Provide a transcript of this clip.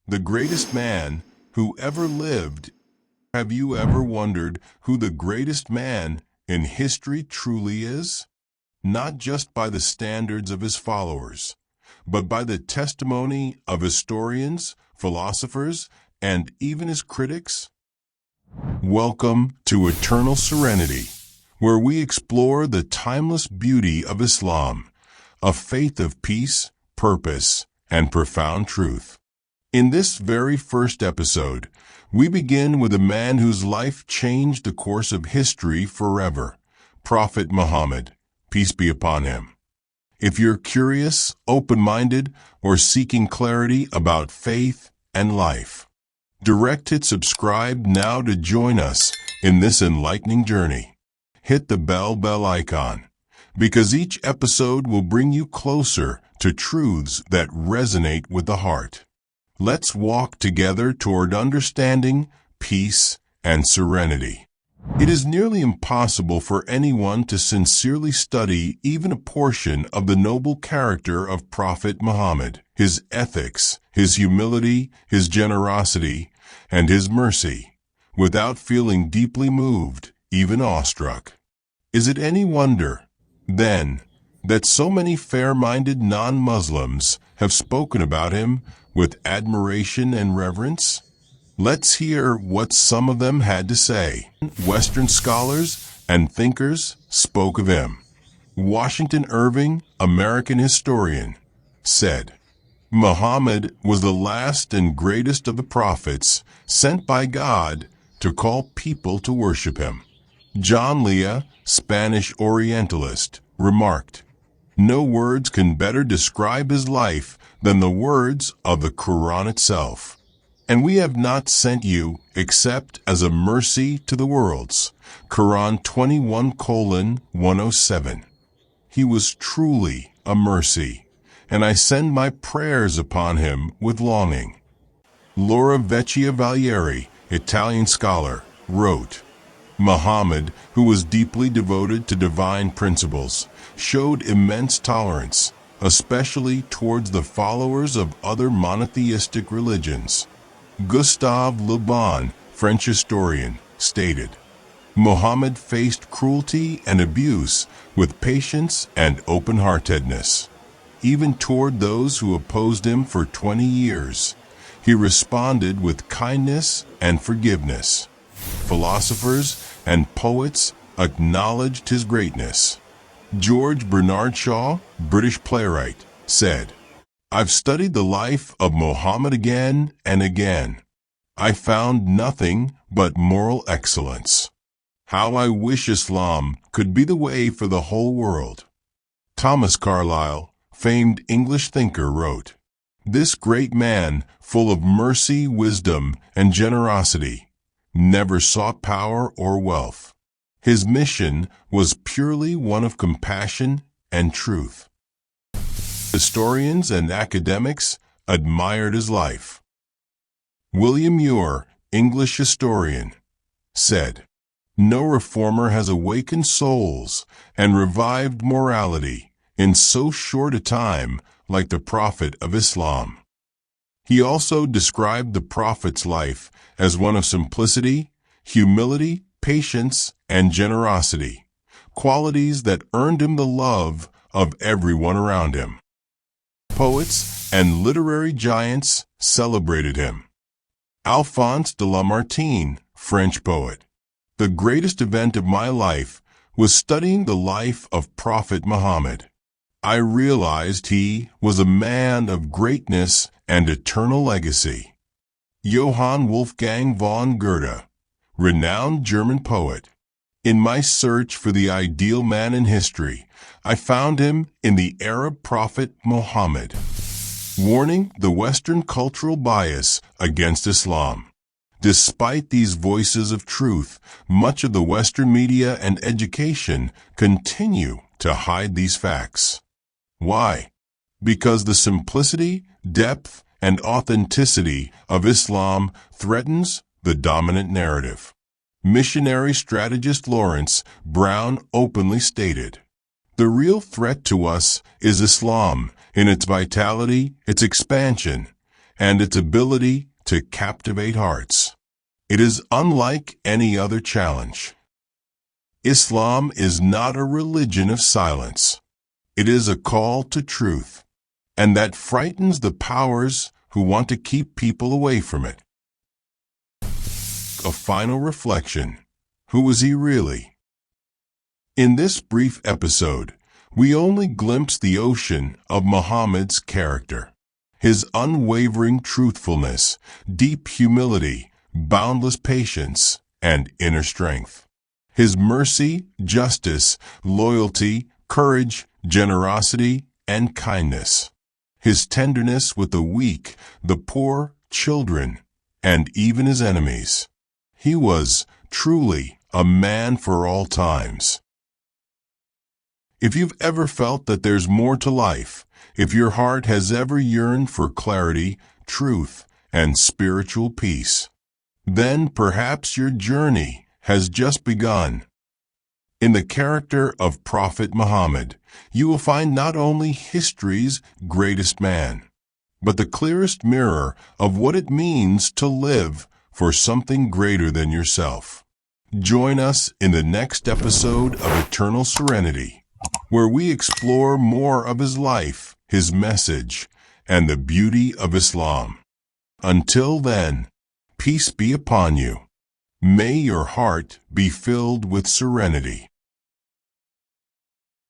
The greatest man who ever lived. Have you ever wondered who the greatest man in history truly is? Not just by the standards of his followers, but by the testimony of historians, philosophers, and even his critics? Welcome to Eternal Serenity, where we explore the timeless beauty of Islam, a faith of peace, purpose, and profound truth. In this very first episode, we begin with a man whose life changed the course of history forever, Prophet Muhammad, peace be upon him. If you're curious, open-minded, or seeking clarity about faith and life, hit subscribe now to join us in this enlightening journey. Hit the bell icon, because each episode will bring you closer to truths that resonate with the heart. Let's walk together toward understanding, peace, and serenity. It is nearly impossible for anyone to sincerely study even a portion of the noble character of Prophet Muhammad, his ethics, his humility, his generosity, and his mercy, without feeling deeply moved, even awestruck. Is it any wonder, then, that so many fair-minded non-Muslims have spoken about him with admiration and reverence? Let's hear what some of them had to say. Western scholars and thinkers spoke of him. Washington Irving, American historian, said, Muhammad was the last and greatest of the prophets sent by God to call people to worship him. John Leah, Spanish Orientalist, remarked, no words can better describe his life than the words of the Quran itself. And we have not sent you except as a mercy to the worlds. Quran 21:107. He was truly a mercy, and I send my prayers upon him with longing. Laura Vecchia Valieri, Italian scholar, wrote, Muhammad, who was deeply devoted to divine principles, showed immense tolerance, especially towards the followers of other monotheistic religions. Gustave Le Bon, French historian, stated, Muhammad faced cruelty and abuse with patience and open-heartedness. Even toward those who opposed him for 20 years, he responded with kindness and forgiveness. Philosophers and poets acknowledged his greatness. George Bernard Shaw, British playwright, said, I've studied the life of Muhammad again and again. I found nothing but moral excellence. How I wish Islam could be the way for the whole world. Thomas Carlyle, famed English thinker, wrote, This great man, full of mercy, wisdom, and generosity, never sought power or wealth. His mission was purely one of compassion and truth. Historians and academics admired his life. William Muir, English historian, said, No reformer has awakened souls and revived morality in so short a time like the Prophet of Islam. He also described the Prophet's life as one of simplicity, humility, patience, and generosity, qualities that earned him the love of everyone around him. Poets and literary giants celebrated him. Alphonse de Lamartine, French poet. The greatest event of my life was studying the life of Prophet Muhammad. I realized he was a man of greatness and eternal legacy. Johann Wolfgang von Goethe, renowned German poet. In my search for the ideal man in history, I found him in the Arab prophet Muhammad, warning the Western cultural bias against Islam. Despite these voices of truth, much of the Western media and education continue to hide these facts. Why? Because the simplicity, depth, and authenticity of Islam threatens the dominant narrative. Missionary strategist Lawrence Brown openly stated, The real threat to us is Islam in its vitality, its expansion, and its ability to captivate hearts. It is unlike any other challenge. Islam is not a religion of silence. It is a call to truth, and that frightens the powers who want to keep people away from it. A final reflection. Who was he really? In this brief episode, we only glimpse the ocean of Muhammad's character. His unwavering truthfulness, deep humility, boundless patience, and inner strength. His mercy, justice, loyalty, courage, generosity, and kindness. His tenderness with the weak, the poor, children, and even his enemies. He was truly a man for all times. If you've ever felt that there's more to life, if your heart has ever yearned for clarity, truth, and spiritual peace, then perhaps your journey has just begun. In the character of Prophet Muhammad, you will find not only history's greatest man, but the clearest mirror of what it means to live for something greater than yourself. Join us in the next episode of Eternal Serenity, where we explore more of his life, his message, and the beauty of Islam. Until then, peace be upon you. May your heart be filled with serenity.